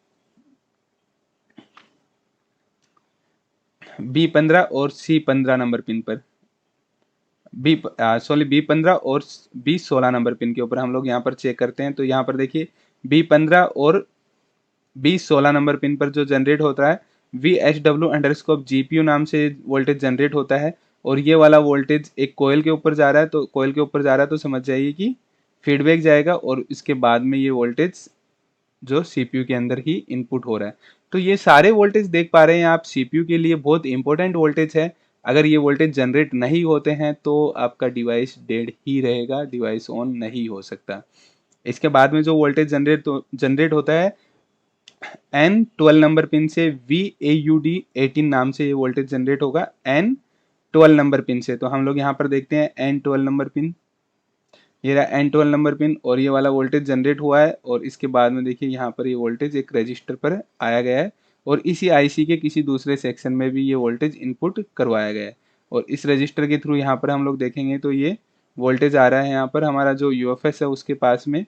A: B15 और C15 नंबर पिन पर B15 और B16 नंबर पिन के ऊपर हम लोग यहाँ पर चेक करते हैं। तो यहाँ पर देखिए B15 और B16 नंबर पिन पर जो जनरेट होता है VHW_GPU नाम से वोल्टेज जनरेट होता है। और ये वाला वोल्टेज एक कोयल के ऊपर जा रहा है। तो कोयल के ऊपर जा रहा है तो समझ जाइए कि फीडबैक जाएगा और इसके बाद में ये वोल्टेज जो CPU के अंदर ही इनपुट हो रहा है। तो ये सारे वोल्टेज देख पा रहे हैं आप, CPU के लिए बहुत इंपॉर्टेंट वोल्टेज है। अगर ये वोल्टेज जनरेट नहीं होते हैं तो आपका डिवाइस डेड ही रहेगा, डिवाइस ऑन नहीं हो सकता। इसके बाद में जो वोल्टेज जनरेट होता है N12 नंबर पिन से VAUD18 नाम से ये वोल्टेज जनरेट होगा N12 नंबर पिन से। तो हम लोग यहाँ पर देखते हैं N12 नंबर पिन, ये रहा N12 नंबर पिन और ये वाला वोल्टेज जनरेट हुआ है। और इसके बाद में देखिए यहाँ पर ये वोल्टेज एक रजिस्टर पर आया गया है और इसी आईसी के किसी दूसरे सेक्शन में भी ये वोल्टेज इनपुट करवाया गया है। और इस रजिस्टर के थ्रू यहाँ पर हम लोग देखेंगे तो ये वोल्टेज आ रहा है यहाँ पर हमारा जो UFS है उसके पास में।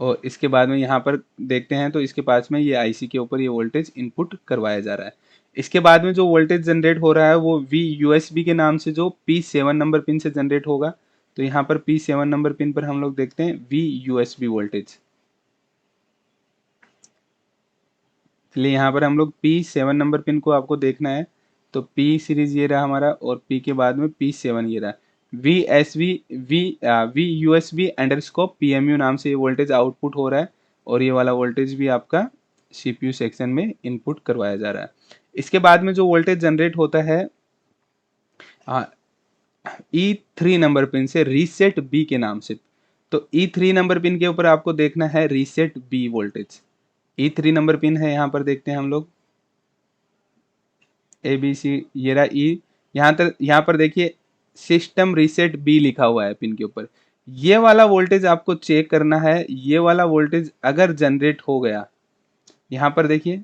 A: और इसके बाद में यहाँ पर देखते हैं तो इसके पास में ये आईसी के ऊपर ये वोल्टेज इनपुट करवाया जा रहा है। इसके बाद में जो वोल्टेज जनरेट हो रहा है वो VUSB के नाम से जो P7 नंबर पिन से जनरेट होगा। तो यहाँ पर P7 नंबर पिन पर हम लोग देखते हैं VUSB वोल्टेज। इसलिए यहाँ पर हम लोग P7 नंबर पिन को आपको देखना है। तो P सीरीज ये रहा हमारा और P के बाद में P7 ये रहा। VUSB_PMU नाम से ये वोल्टेज आउटपुट हो रहा है और ये वाला वोल्टेज भी आपका CPU सेक्शन में इनपुट करवाया जा रहा है। इसके बाद में जो वोल्टेज जनरेट होता है E3 नंबर पिन से रीसेट B के नाम से। तो E3 नंबर पिन के ऊपर आपको देखना है reset B voltage. E3 number pin है, यहाँ पर देखते हैं हम लोग ABC ये रहा E। यहाँ पर देखिए सिस्टम रीसेट B लिखा हुआ है पिन के ऊपर। ये वाला वोल्टेज आपको चेक करना है। ये वाला वोल्टेज अगर जनरेट हो गया, यहाँ पर देखिए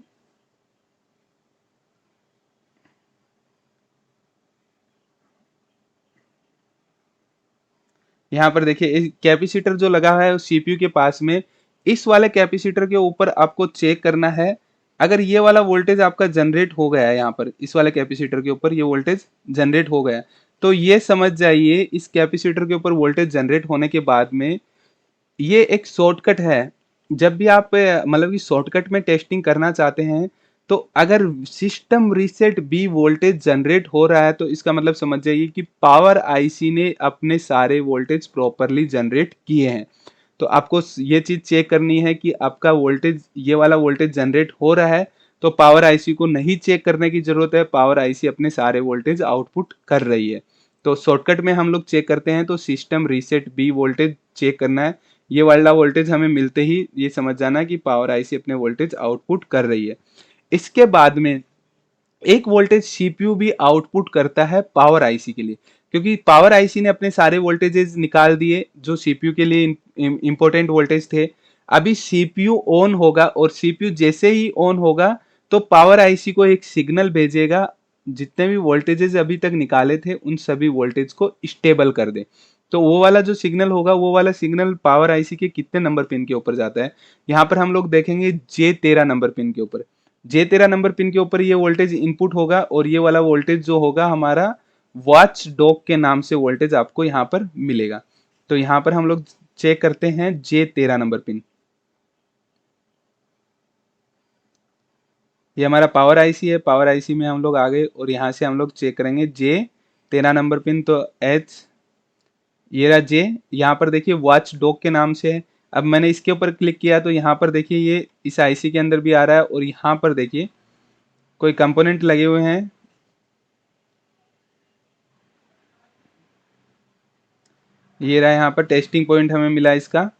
A: यहाँ पर देखिए कैपेसिटर जो लगा हुआ है CPU के पास में, इस वाले कैपेसिटर के ऊपर आपको चेक करना है। अगर ये वाला वोल्टेज आपका जनरेट हो गया है, यहाँ पर इस वाले कैपेसिटर के ऊपर ये वोल्टेज जनरेट हो गया, तो ये समझ जाइए इस कैपेसिटर के ऊपर वोल्टेज जनरेट होने के बाद में ये एक शॉर्टकट है। जब भी आप मतलब कि शॉर्टकट में टेस्टिंग करना चाहते हैं तो अगर system reset B voltage generate हो रहा है तो इसका मतलब समझ जाइए कि पावर आईसी ने अपने सारे वोल्टेज प्रॉपरली जनरेट किए हैं। तो आपको ये चीज चेक करनी है कि आपका वोल्टेज ये वाला वोल्टेज जनरेट हो रहा है तो पावर आईसी को नहीं चेक करने की जरूरत है, पावर आईसी अपने सारे वोल्टेज आउटपुट कर रही है। तो शॉर्टकट में हम लोग चेक करते हैं तो system reset B voltage check करना है। ये वाला वोल्टेज हमें मिलते ही ये समझ जाना कि पावर आईसी अपने वोल्टेज आउटपुट कर रही है। इसके बाद में एक वोल्टेज सीपीयू भी आउटपुट करता है पावर आईसी के लिए, क्योंकि पावर आईसी ने अपने सारे वोल्टेजेस निकाल दिए जो सीपीयू के लिए इंपॉर्टेंट वोल्टेज थे। अभी सीपीयू ऑन होगा और सीपीयू जैसे ही ऑन होगा तो पावर आईसी को एक सिग्नल भेजेगा, जितने भी वोल्टेजेस अभी तक निकाले थे उन सभी वोल्टेज को स्टेबल कर दे। तो वो वाला जो सिग्नल होगा वो वाला सिग्नल पावर आईसी के कितने नंबर पिन के ऊपर जाता है, यहाँ पर हम लोग देखेंगे J13 नंबर पिन के ऊपर। J13 नंबर पिन के ऊपर ये वोल्टेज इनपुट होगा और ये वाला वोल्टेज जो होगा हमारा वॉच डॉग के नाम से वोल्टेज आपको यहाँ पर मिलेगा। तो यहाँ पर हम लोग चेक करते हैं J13 नंबर पिन। ये हमारा पावर आईसी है, पावर आईसी में हम लोग आ गए और यहाँ से हम लोग चेक करेंगे J13 नंबर पिन। तो H ये रहा J, यहाँ पर देखिए वॉच डॉग के नाम से है। अब मैंने इसके ऊपर क्लिक किया तो यहाँ पर देखिए ये इस आईसी के अंदर भी आ रहा है और यहाँ पर देखिए कोई कंपोनेंट लगे हुए हैं। ये रहा यहाँ पर टेस्टिंग पॉइंट हमें मिला इसका,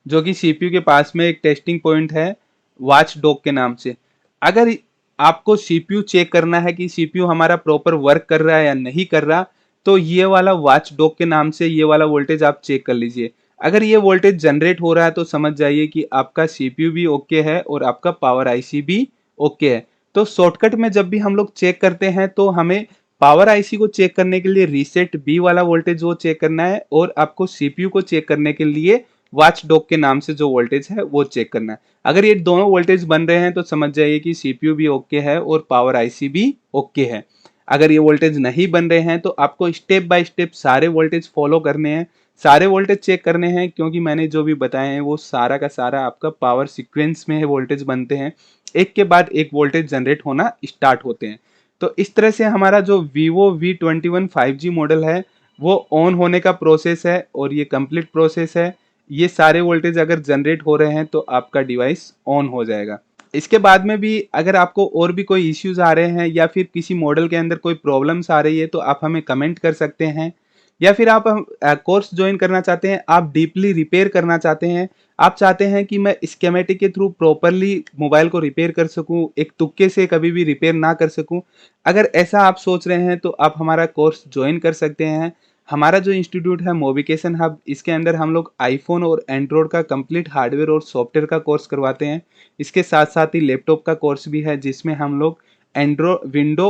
A: जो कि सीपीयू के पास में एक टेस्टिंग पॉइंट है वॉच डॉग के नाम से। अगर आपको सीपीयू चेक करना है कि सीपीयू हमारा प्रॉपर वर्क कर रहा है या नहीं कर रहा, तो ये वाला वॉच डॉग के नाम से ये वाला वोल्टेज आप चेक कर लीजिए। अगर ये वोल्टेज जनरेट हो रहा है तो समझ जाइए कि आपका सीपीयू भी ओके है और आपका पावर आईसी भी ओके है। तो शॉर्टकट में जब भी हम लोग चेक करते हैं तो हमें पावर आईसी को चेक करने के लिए रीसेट बी वाला वोल्टेज वो चेक करना है, और आपको सीपीयू को चेक करने के लिए वॉच डॉग के नाम से जो वोल्टेज है वो चेक करना है। अगर ये दोनों वोल्टेज बन रहे हैं तो समझ जाइए कि सीपीयू भी ओके है और पावर आईसी भी ओके है। अगर ये वोल्टेज नहीं बन रहे हैं तो आपको स्टेप बाय स्टेप सारे वोल्टेज फॉलो करने हैं, सारे वोल्टेज चेक करने हैं, क्योंकि मैंने जो भी बताए हैं वो सारा का सारा आपका पावर सीक्वेंस में है वोल्टेज बनते हैं, एक के बाद एक वोल्टेज जनरेट होना स्टार्ट होते हैं। तो इस तरह से हमारा जो वीवो V21 5G मॉडल है वो ऑन होने का प्रोसेस है, और ये कंप्लीट प्रोसेस है। ये सारे वोल्टेज अगर जनरेट हो रहे हैं तो आपका डिवाइस ऑन हो जाएगा। इसके बाद में भी अगर आपको और भी कोई इश्यूज आ रहे हैं या फिर किसी मॉडल के अंदर कोई प्रॉब्लम्स आ रही है तो आप हमें कमेंट कर सकते हैं, या फिर आप कोर्स ज्वाइन करना चाहते हैं, आप डीपली रिपेयर करना चाहते हैं, आप चाहते हैं कि मैं स्कीमेटिक के थ्रू प्रॉपरली मोबाइल को रिपेयर कर सकूं, एक तुक्के से कभी भी रिपेयर ना कर सकूं। अगर ऐसा आप सोच रहे हैं तो आप हमारा कोर्स ज्वाइन कर सकते हैं। हमारा जो इंस्टीट्यूट है मोबिकेशन हब, इसके अंदर हम लोग आईफोन और एंड्रॉयड का कंप्लीट हार्डवेयर और सॉफ्टवेयर का कोर्स करवाते हैं। इसके साथ साथ ही लैपटॉप का कोर्स भी है, जिसमें हम लोग विंडो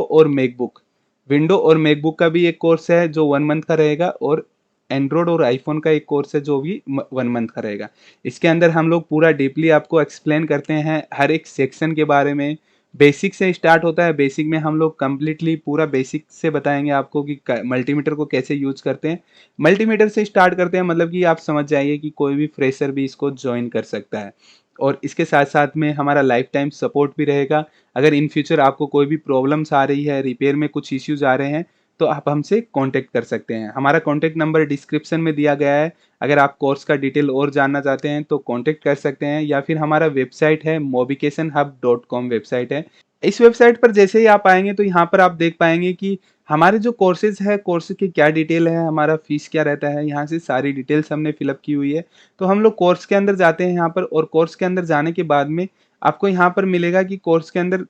A: और मैकबुक का भी एक कोर्स है जो 1 मंथ का रहेगा, और एंड्रॉयड और आईफोन का एक कोर्स है जो भी 1 मंथ का रहेगा। इसके अंदर हम लोग पूरा डीपली आपको एक्सप्लेन करते हैं हर एक सेक्शन के बारे में। बेसिक से स्टार्ट होता है, बेसिक में हम लोग कम्प्लीटली पूरा बेसिक से बताएंगे आपको कि मल्टीमीटर को कैसे यूज करते हैं। मल्टीमीटर से स्टार्ट करते हैं, मतलब कि आप समझ जाइए कि कोई भी फ्रेशर भी इसको ज्वाइन कर सकता है। और इसके साथ साथ में हमारा लाइफ टाइम सपोर्ट भी रहेगा। अगर इन फ्यूचर आपको कोई भी प्रॉब्लम्स आ रही है, रिपेयर में कुछ इश्यूज आ रहे हैं, तो आप हमसे कांटेक्ट कर सकते हैं। हमारा कांटेक्ट नंबर डिस्क्रिप्शन में दिया गया है। अगर आप कोर्स का डिटेल और जानना चाहते हैं तो कांटेक्ट कर सकते हैं, या फिर हमारा वेबसाइट है mobicationhub.com वेबसाइट है। इस वेबसाइट पर जैसे ही आप आएंगे तो यहाँ पर आप देख पाएंगे कि हमारे जो कोर्सेज है, कोर्स की क्या डिटेल है, हमारा फीस क्या रहता है, यहाँ से सारी डिटेल्स हमने फिलअप की हुई है। तो हम लोग कोर्स के अंदर जाते हैं यहाँ पर, और कोर्स के अंदर जाने के बाद में आपको यहाँ पर मिलेगा कि कोर्स के अंदर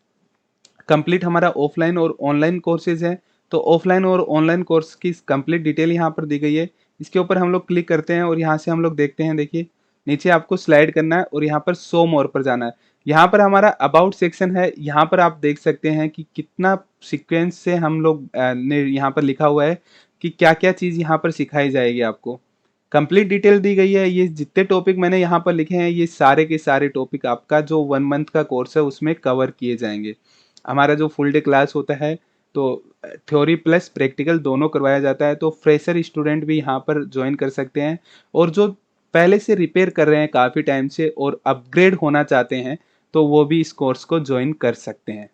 A: कंप्लीट हमारा ऑफलाइन और ऑनलाइन कोर्सेज है। तो ऑफलाइन और ऑनलाइन कोर्स की कंप्लीट डिटेल यहाँ पर दी गई है। इसके ऊपर हम लोग क्लिक करते हैं और यहाँ से हम लोग देखते हैं, देखिए नीचे आपको स्लाइड करना है और यहाँ पर शो मोर पर जाना है। यहाँ पर हमारा अबाउट सेक्शन है, यहाँ पर आप देख सकते हैं कि कितना सीक्वेंस से हम लोग ने यहाँ पर लिखा हुआ है कि क्या क्या चीज़ यहाँ पर सिखाई जाएगी आपको। कंप्लीट डिटेल दी गई है। ये जितने टॉपिक मैंने यहाँ पर लिखे हैं, ये सारे के सारे टॉपिक आपका जो 1 मंथ का कोर्स है उसमें कवर किए जाएंगे। हमारा जो फुल डे क्लास होता है तो थ्योरी प्लस प्रैक्टिकल दोनों करवाया जाता है। तो फ्रेशर स्टूडेंट भी यहाँ पर ज्वाइन कर सकते हैं, और जो पहले से रिपेयर कर रहे हैं काफ़ी टाइम से और अपग्रेड होना चाहते हैं तो वो भी इस कोर्स को ज्वाइन कर सकते हैं।